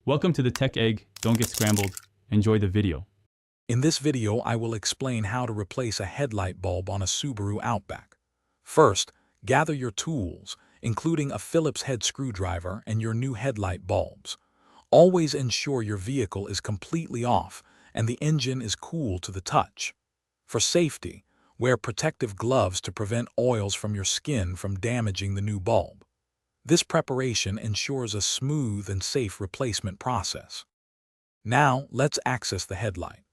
Welcome to the Tech Egg. Don't get scrambled. Enjoy the video. In this video, I will explain how to replace a headlight bulb on a Subaru Outback. First, gather your tools, including a Phillips head screwdriver and your new headlight bulbs. Always ensure your vehicle is completely off and the engine is cool to the touch. For safety, wear protective gloves to prevent oils from your skin from damaging the new bulb. This preparation ensures a smooth and safe replacement process. Now, let's access the headlight.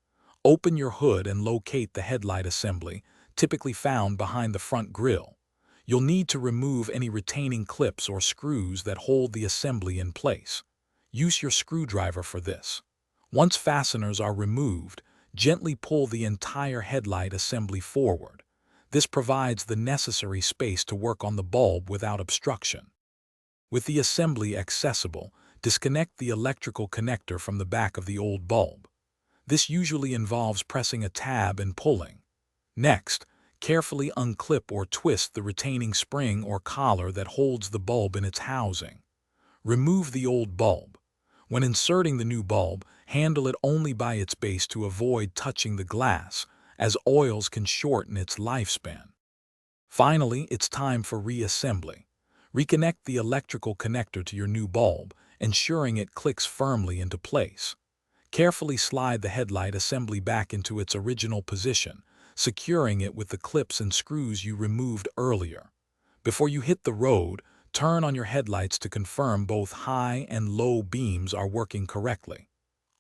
Open your hood and locate the headlight assembly, typically found behind the front grille. You'll need to remove any retaining clips or screws that hold the assembly in place. Use your screwdriver for this. Once fasteners are removed, gently pull the entire headlight assembly forward. This provides the necessary space to work on the bulb without obstruction. With the assembly accessible, disconnect the electrical connector from the back of the old bulb. This usually involves pressing a tab and pulling. Next, carefully unclip or twist the retaining spring or collar that holds the bulb in its housing. Remove the old bulb. When inserting the new bulb, handle it only by its base to avoid touching the glass, as oils can shorten its lifespan. Finally, it's time for reassembly. Reconnect the electrical connector to your new bulb, ensuring it clicks firmly into place. Carefully slide the headlight assembly back into its original position, securing it with the clips and screws you removed earlier. Before you hit the road, turn on your headlights to confirm both high and low beams are working correctly.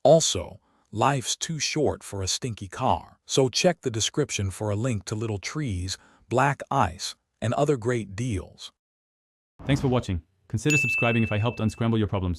Also, life's too short for a stinky car, so check the description for a link to little trees, black ice, and other great deals. Thanks for watching. Consider subscribing if I helped unscramble your problems.